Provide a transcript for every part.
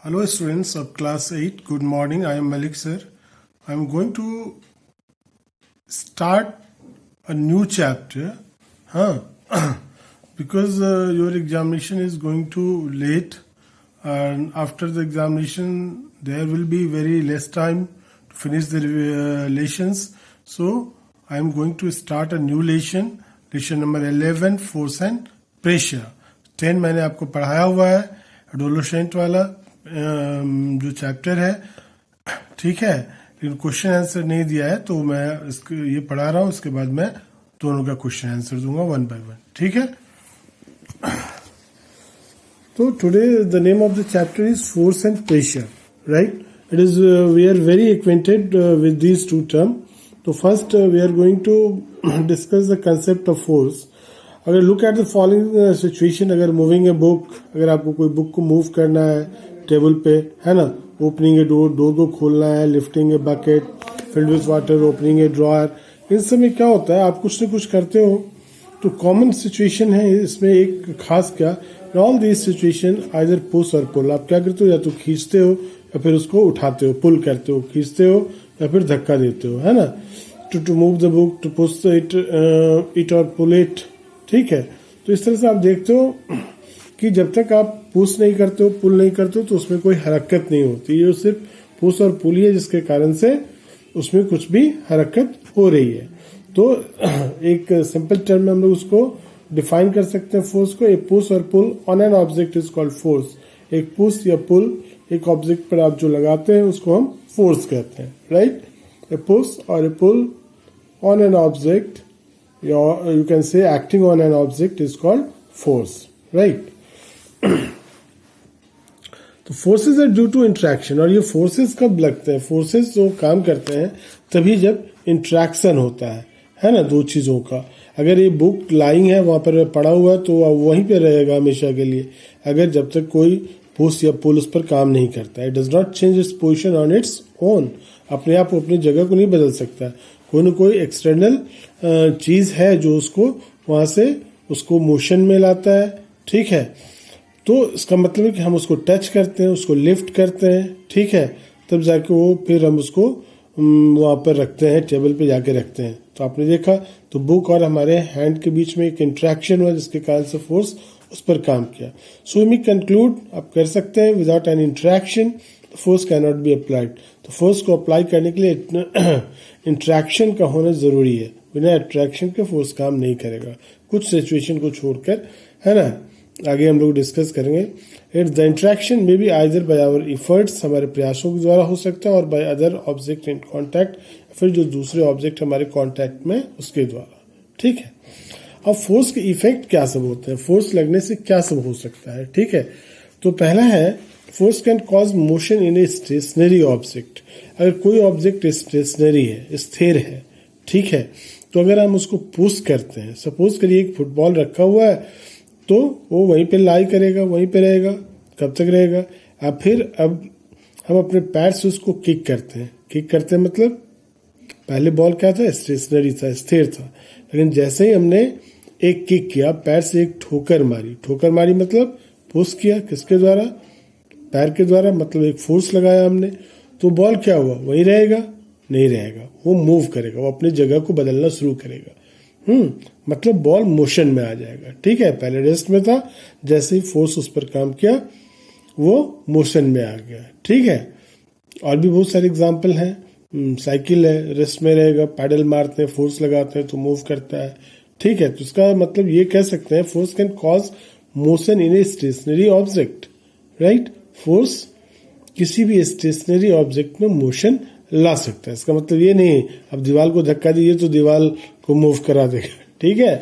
Hello students of class 8, good morning. I am Malik sir. I am going to start a new chapter because your examination is going to late, and after the examination there will be very less time to finish the lessons. So I am going to start a new lesson number 11, force and pressure. 10 मैंने आपको पढ़ाया हुआ है, adolescent वाला जो chapter है, ठीक है, लेकिन क्वेश्चन आंसर नहीं दिया है, तो मैं इसको ये पढ़ा रहा हूँ, उसके बाद मैं दोनों का क्वेश्चन आंसर दूंगा वन बाय वन, ठीक है। तो today the name of the chapter is force and pressure, right. It is we are very acquainted with these two term. तो first we are going to discuss the concept of force. अगर look at the following situation, अगर moving a book, अगर आपको कोई book को move करना है table पे, है ना, ओपनिंग ए डोर, डोर को खोलना है, lifting a bucket filled with water, opening a drawer, इन सब में क्या होता है, आप कुछ न कुछ करते हो, तो कॉमन सिचुएशन है इसमें एक खास क्या, all this situation either push और पुल। आप क्या करते हो, या तो खींचते हो या फिर उसको उठाते हो, पुल करते हो, खींचते हो या फिर धक्का देते हो, है ना। To move the book, to push it और पुल इट, ठीक है। तो इस तरह से आप देखते हो कि जब तक आप पुश नहीं करते हो, पुल नहीं करते हो, तो उसमें कोई हरकत नहीं होती। ये सिर्फ पुश और पुल ही है जिसके कारण से उसमें कुछ भी हरकत हो रही है। तो एक सिंपल टर्म में हम लोग उसको डिफाइन कर सकते हैं फोर्स को। ए पुश और pull on an object is called force. एक पुश या पुल एक ऑब्जेक्ट पर आप जो लगाते हैं उसको हम फोर्स कहते हैं, राइट। ए पुश और a pull on an object, you can say acting on an object is called force, right? तो forces are due to interaction, और ये फोर्सेस कब लगते हैं, फोर्सेस जो काम करते हैं तभी जब इंट्रैक्शन होता है ना, दो चीजों का। अगर ये बुक लाइंग है, वहां पर पड़ा हुआ है, तो वहीं पे रहेगा हमेशा के लिए, अगर जब तक कोई पुश या पुल उस पर काम नहीं करता है। It does not change its position on its own, अपने आप अपनी जगह को नहीं बदल सकता। कोई न कोई एक्सटर्नल चीज है जो उसको वहां से उसको मोशन में लाता है, ठीक है। तो इसका मतलब है कि हम उसको टच करते हैं, उसको लिफ्ट करते हैं, ठीक है, तब जाके वो फिर हम उसको वहां पर रखते हैं, टेबल पे जाके रखते हैं। तो आपने देखा, तो बुक और हमारे हैंड के बीच में एक इंट्रैक्शन हुआ जिसके कारण से फोर्स उस पर काम किया। सो वी कंक्लूड, आप कर सकते हैं, without an interaction force can not be applied. तो फोर्स को अप्लाई करने के लिए इंट्रैक्शन का होना जरूरी है, बिना अट्रैक्शन के फोर्स काम नहीं करेगा, कुछ सिचुएशन को छोड़कर, है ना। आगे हम लोग डिस्कस करेंगे। It's the interaction may be either by our efforts, हमारे प्रयासों के द्वारा हो सकता है, और by other object in contact, फिर जो दूसरे ऑब्जेक्ट हमारे कॉन्टैक्ट में उसके द्वारा, ठीक है। अब फोर्स के इफेक्ट क्या सब होते हैं, फोर्स लगने से क्या सब हो सकता है, ठीक है। तो पहला है, force can cause motion in a stationary object. अगर कोई ऑब्जेक्ट स्टेशनरी है, स्थिर है, ठीक है, तो अगर हम उसको पुश करते हैं, सपोज करिए एक फुटबॉल रखा हुआ है, तो वो वहीं पे लाई करेगा, वहीं पे रहेगा, कब तक रहेगा। अब हम अपने पैर से उसको किक करते हैं, किक करते हैं मतलब पहले बॉल क्या था, स्टेशनरी था, स्थिर था, लेकिन जैसे ही हमने एक किक किया, पैर से एक ठोकर मारी, ठोकर मारी मतलब पुश किया, किसके द्वारा, पैर के द्वारा, मतलब एक फोर्स लगाया हमने, तो बॉल क्या हुआ, वहीं रहेगा, नहीं रहेगा, वो मूव करेगा, वो अपनी जगह को बदलना शुरू करेगा। मतलब बॉल मोशन में आ जाएगा, ठीक है। पहले रेस्ट में था, जैसे ही फोर्स उस पर काम किया वो मोशन में आ गया, ठीक है। और भी बहुत सारे एग्जांपल हैं। साइकिल है, रेस्ट में रहेगा, पैडल मारते हैं, फोर्स लगाते हैं तो मूव करता है, ठीक है। तो इसका मतलब ये कह सकते हैं, force can cause motion in a stationary object, right. Force किसी भी स्टेशनरी ऑब्जेक्ट में मोशन ला सकता है। इसका मतलब ये नहीं अब दीवार को धक्का दीजिए तो दीवार को मूव करा देगा, ठीक है।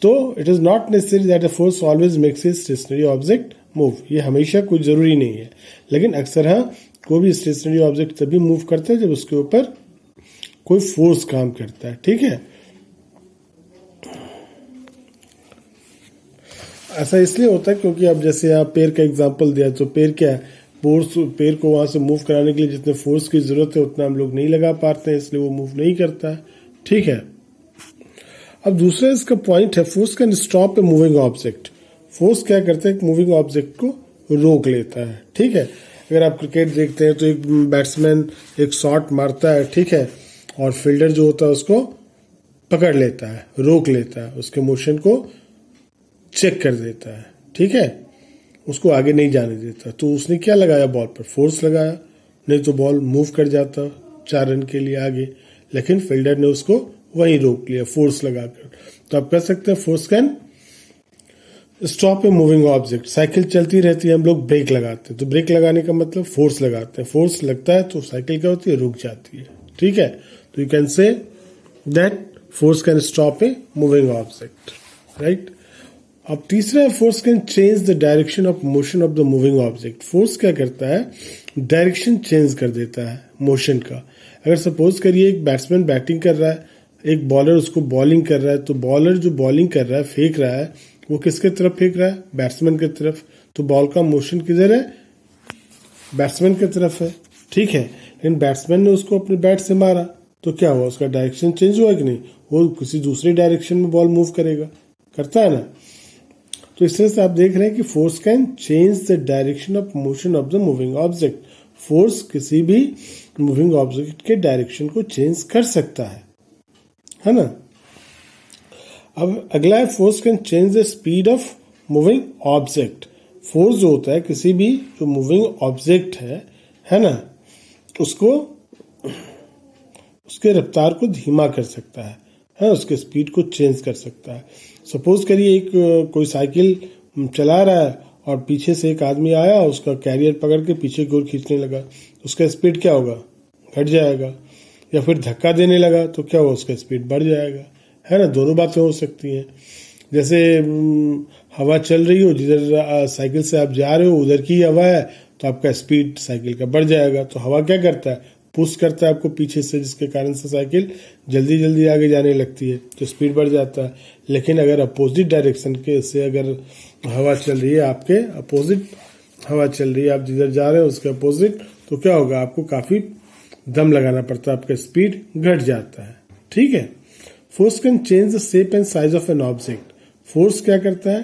तो it is not necessary that a force always makes a stationary object move, ये हमेशा कुछ जरूरी नहीं है, लेकिन अक्सर हाँ, कोई भी स्टेशनरी ऑब्जेक्ट तभी मूव करता है जब उसके ऊपर कोई फोर्स काम करता है, ठीक है। ऐसा इसलिए होता है क्योंकि अब जैसे यहाँ पेड़ का एग्जांपल दिया, तो पेड़ क्या है, पेड़ को वहां से मूव कराने के लिए जितने फोर्स की जरूरत है उतना हम लोग नहीं लगा पाते हैं, इसलिए वो मूव नहीं करता है, ठीक है। अब दूसरा इसका पॉइंट है, force can stop a moving object. Force क्या करता है, एक मूविंग ऑब्जेक्ट को रोक लेता है, ठीक है। अगर आप क्रिकेट देखते हैं तो एक बैट्समैन एक शॉट मारता है, ठीक है, और फील्डर जो होता है उसको पकड़ लेता है, रोक लेता है, उसके मोशन को चेक कर देता है, ठीक है, उसको आगे नहीं जाने देता। तो उसने क्या लगाया, बॉल पर फोर्स लगाया, नहीं तो बॉल मूव कर जाता 4 रन के लिए आगे, लेकिन फील्डर ने उसको वहीं रोक लिया फोर्स लगाकर। तो आप कह सकते हैं force can stop a moving object. Cycle चलती रहती है, हम लोग ब्रेक लगाते हैं, तो ब्रेक लगाने का मतलब फोर्स लगाते हैं, फोर्स लगता है तो साइकिल क्या होती है, रुक जाती है, ठीक है। तो you can say that force can stop a moving object, right. अब तीसरा है force can change the direction of motion of the moving object. Force क्या करता है, डायरेक्शन चेंज कर देता है मोशन का। अगर सपोज करिए एक बैट्समैन बैटिंग कर रहा है, एक बॉलर उसको बॉलिंग कर रहा है, तो बॉलर जो बॉलिंग कर रहा है, फेंक रहा है, वो किसके तरफ फेंक रहा है, बैट्समैन की तरफ। तो बॉल का मोशन किधर है, बैट्समैन की तरफ है, ठीक है। लेकिन बैट्समैन ने उसको अपने बैट से मारा, तो क्या हुआ, उसका डायरेक्शन चेंज हुआ कि नहीं, वो किसी दूसरी डायरेक्शन में बॉल मूव करेगा, करता है ना। तो इस तरह से आप देख रहे हैं कि force can change the direction of motion of the moving object. Force किसी भी मूविंग ऑब्जेक्ट के डायरेक्शन को चेंज कर सकता है ना। अब अगला है force can change the speed of moving object. Force जो होता है किसी भी जो मूविंग ऑब्जेक्ट है ना, उसको उसके रफ्तार को धीमा कर सकता है, उसके स्पीड को चेंज कर सकता है। सपोज करिए एक कोई साइकिल चला रहा है और पीछे से एक आदमी आया, उसका कैरियर पकड़ के पीछे की ओर खींचने लगा, उसका स्पीड क्या होगा, घट जाएगा। या फिर धक्का देने लगा तो क्या होगा, उसका स्पीड बढ़ जाएगा, है ना। दोनों बातें हो सकती हैं। जैसे हवा चल रही हो, जिधर साइकिल से आप जा रहे हो उधर की हवा है, तो आपका स्पीड साइकिल का बढ़ जाएगा। तो हवा क्या करता है, पुश करता है आपको पीछे से, जिसके कारण से साइकिल जल्दी जल्दी आगे जाने लगती है, तो स्पीड बढ़ जाता है। लेकिन अगर अपोजिट डायरेक्शन के से अगर हवा चल रही है, आपके अपोजिट हवा चल रही है, आप जिधर जा रहे हो उसके अपोजिट, तो क्या होगा, आपको काफी दम लगाना पड़ता है, आपका स्पीड घट जाता है, ठीक है। Force can change the shape and size of N object. Force क्या करता है,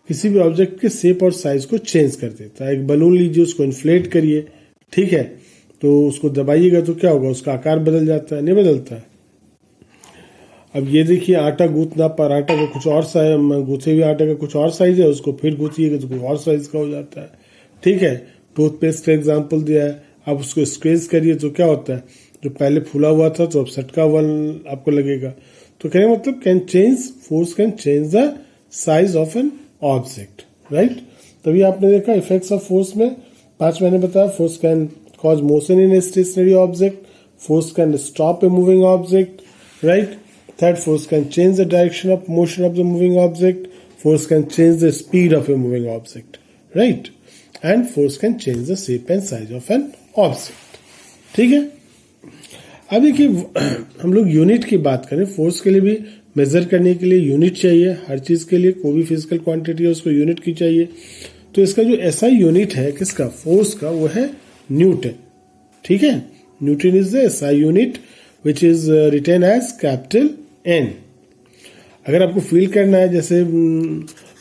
किसी भी ऑब्जेक्ट के शेप और साइज को चेंज कर देता है। एक बलून लीजिए, उसको इन्फ्लेट करिए, ठीक है, तो उसको दबाइएगा तो क्या होगा, उसका आकार बदल जाता है, नहीं बदलता है। अब ये देखिए आटा गूंथना, पर आटा का कुछ और साइज, गूंथे हुए आटे का कुछ और साइज है, उसको फिर गूंथिएगा तो कुछ और साइज का हो जाता है, ठीक है। टूथपेस्ट का एग्जाम्पल दिया है, आप उसको स्क्वीज करिए तो क्या होता है, जो पहले फूला हुआ था तो अब सटका हुआ आपको लगेगा। तो कहने मतलब can change, force can change the size of an object, right. तभी आपने देखा इफेक्ट्स ऑफ फोर्स में 5 मैंने बताया, force can cause motion in a stationary object, force can stop a moving object, right. Third, force can change the direction of motion of the moving object, force can change the speed of a moving object, right. And force can change the shape and size of an object, ठीक है। अब देखिए हम लोग unit की बात करें, force के लिए भी मेजर करने के लिए यूनिट चाहिए, हर चीज के लिए कोई भी फिजिकल क्वांटिटी है उसको यूनिट की चाहिए। तो इसका जो ऐसा यूनिट है किसका, फोर्स का, वो है न्यूटन, ठीक है। Newton is the SI unit which is written as capital N. अगर आपको फील करना है, जैसे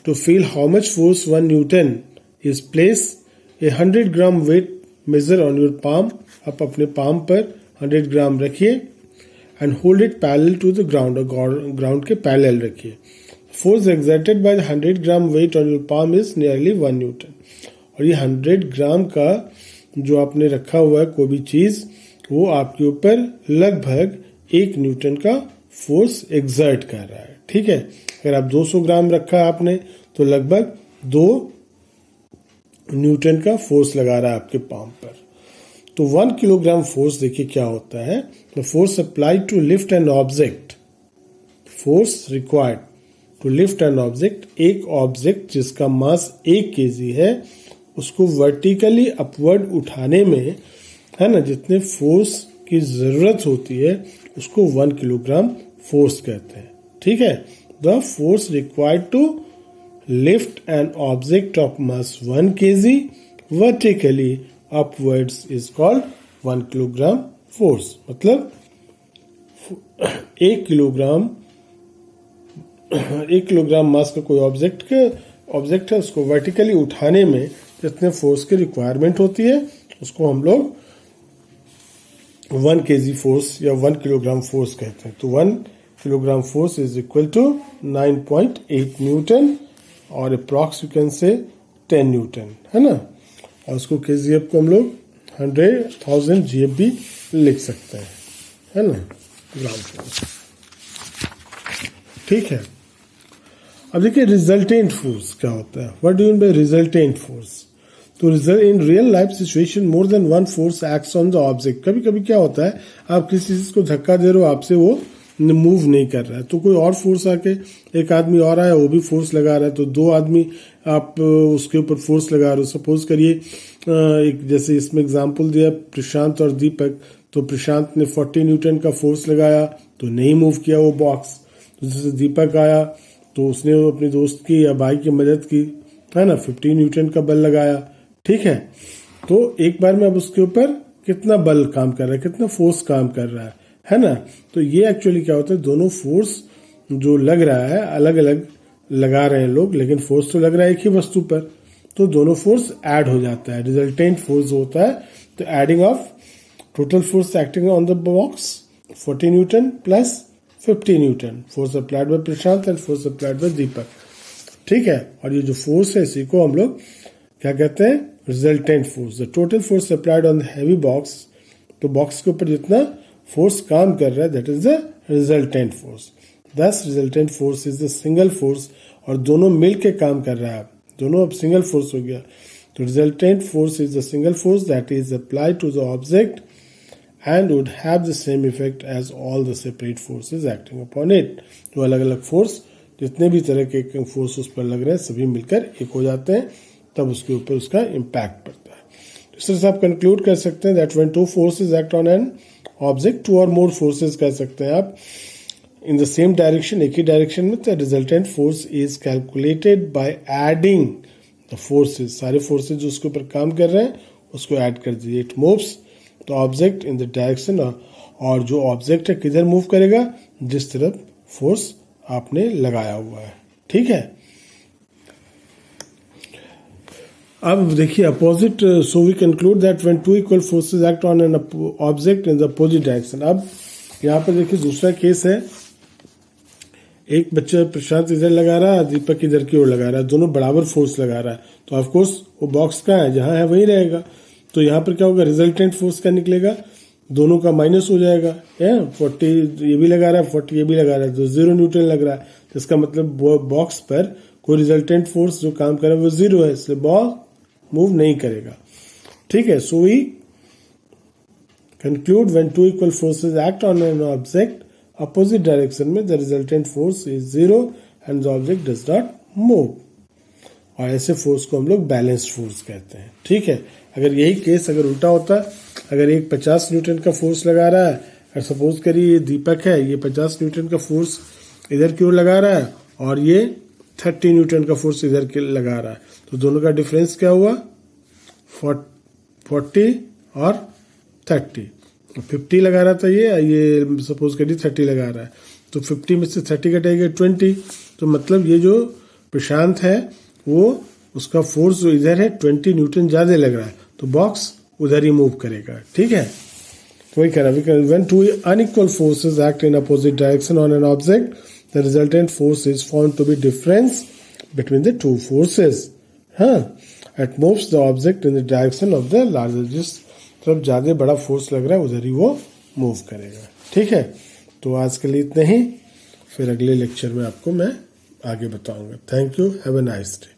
to feel how much force 1 newton is place a 100 gram weight measure on your palm. आप अपने पाम पर 100 ग्राम रखिए and hold it parallel to the ground, और ग्राउंड के पैरेलल रखिए। Force exerted by the 100 gram weight on your palm is nearly 1 Newton. और ये 100 ग्राम का जो आपने रखा हुआ है कोई भी चीज, वो आपके ऊपर लगभग 1 न्यूटन का फोर्स एक्सर्ट कर रहा है, ठीक है। अगर आप 200 ग्राम रखा है आपने, तो लगभग 2 न्यूटन का फोर्स लगा रहा है आपके पाम पर। तो 1 किलोग्राम फोर्स देखिए क्या होता है, the force applied to lift an object, force required to lift an object, एक ऑब्जेक्ट जिसका मास 1 kg है, उसको वर्टिकली अपवर्ड उठाने में, है ना, जितने फोर्स की जरूरत होती है उसको 1 किलोग्राम फोर्स कहते हैं, ठीक है। The force required to lift an object of mass 1 kg vertically upwards is called 1 kilogram force. मतलब 1 किलोग्राम मास का कोई ऑब्जेक्ट है, उसको वर्टिकली उठाने में जितने फोर्स की रिक्वायरमेंट होती है उसको हम लोग 1 kg फोर्स या 1 किलोग्राम फोर्स कहते हैं। तो 1 kilogram force is equal to 9.8 newton और approx you can say 10 Newton, है ना। और उसको केजीएफ को हम लोग 100,000 जीएफ भी लिख सकते हैं, है ना, ग्राम फोर्स। ठीक है, अब देखिए रिजल्टेंट फोर्स क्या होता है। What do you mean by resultant force? तो in real life situation more than one force acts on the object. कभी कभी क्या होता है, आप किसी चीज को धक्का दे रहे हो, आपसे वो मूव नहीं कर रहा है, तो कोई और फोर्स आके एक आदमी और आया, वो भी फोर्स लगा रहा है, तो 2 आदमी आप उसके ऊपर फोर्स लगा रहे हो। सपोज करिए एक जैसे इसमें एग्जांपल दिया प्रशांत और दीपक, तो प्रशांत ने 40 न्यूटन का फोर्स लगाया तो नहीं मूव किया वो बॉक्स। तो जैसे दीपक आया तो उसने अपने दोस्त की या भाई की मदद की, है ना, 50 न्यूटन का बल लगाया। ठीक है, तो एक बार में अब उसके ऊपर कितना बल काम कर रहा है, कितना फोर्स काम कर रहा है ना। तो ये एक्चुअली क्या होता है, दोनों फोर्स जो लग रहा है अलग अलग लगा रहे हैं लोग, लेकिन फोर्स तो लग रहा है एक ही वस्तु पर, तो दोनों फोर्स ऐड हो जाता है, रिजल्टेंट फोर्स होता है। तो adding of total force acting on the box 40 newton plus 50 newton, force applied by Prashant and force applied by Deepak. ठीक है, और ये जो फोर्स है इसी को हम लोग क्या कहते हैं, resultant force. The total force applied on the heavy box, तो बॉक्स के ऊपर जितना फोर्स काम कर रहा है that is the resultant force. This resultant force is the single force, और दोनों मिल के काम कर रहा है, दोनों अब सिंगल फोर्स हो गया। तो resultant force is the single force that is applied to the object and would have the same effect as all the separate forces acting upon it। तो अलग अलग फोर्स, जितने भी तरह के फोर्स उस पर लग रहे हैं सभी मिलकर एक हो जाते हैं, तब उसके ऊपर उसका इम्पैक्ट पड़ता है। इस तरह से आप कंक्लूड कर सकते हैं that when 2 forces act on an object, 2 और मोर फोर्सेस कह सकते हैं आप, इन द सेम डायरेक्शन, एक ही डायरेक्शन में, the resultant force is calculated by adding the forces. सारे फोर्सेज जो उसके ऊपर काम कर रहे हैं उसको ऐड कर दीजिए। इट मूव्स तो ऑब्जेक्ट इन द डायरेक्शन, और जो ऑब्जेक्ट है किधर मूव करेगा, जिस तरफ फोर्स आपने लगाया हुआ है। ठीक है, अब देखिए opposite. So we conclude that when 2 equal forces act on an object in the opposite direction. अब यहाँ पर देखिए दूसरा केस है, एक बच्चा प्रशांत इधर लगा रहा है, दीपक इधर की ओर लगा रहा है, दोनों बराबर फोर्स लगा रहा है, तो ऑफकोर्स वो बॉक्स कहाँ है, जहां है वहीं रहेगा। तो यहाँ पर क्या होगा, रिजल्टेंट फोर्स क्या निकलेगा, दोनों का माइनस हो जाएगा। 40 ये भी लगा रहा है, 40 ये भी लगा रहा है, तो 0 न्यूटन लग रहा है। तो इसका मतलब बॉक्स पर कोई रिजल्टेंट फोर्स जो काम कर रहा है वो 0 है, इसलिए बॉल मूव नहीं करेगा। ठीक है, so we conclude when 2 equal forces act on an object opposite direction में, the resultant force is 0 and the object does not move. और ऐसे फोर्स को हम लोग बैलेंस्ड फोर्स कहते हैं। ठीक है, अगर यही केस अगर उल्टा होता, अगर एक 50 न्यूटन का फोर्स लगा रहा है, और सपोज करिए ये दीपक है, ये 50 न्यूटन का फोर्स इधर की ओर लगा रहा है और ये 30 न्यूटन का फोर्स इधर के लगा रहा है, तो दोनों का डिफरेंस क्या हुआ, 40 और 30। 50 लगा रहा था ये सपोज करिए 30 लगा रहा है, तो 50 में से 30 कटेगा 20, तो मतलब ये जो प्रशांत है वो उसका फोर्स जो इधर है 20 न्यूटन ज्यादा लग रहा है, तो बॉक्स उधर ही मूव करेगा। ठीक है, तो वही कह रहा है, when 2 unequal forces act in opposite direction on an object, the resultant force is found to be difference between the 2 forces. हाँ, it moves the object in the direction of the larger, जिस तरफ ज्यादा बड़ा force लग रहा है उधर ही वो मूव करेगा। ठीक है, तो आज के लिए इतना ही, फिर अगले लेक्चर में आपको मैं आगे बताऊंगा। Thank you, have a nice day.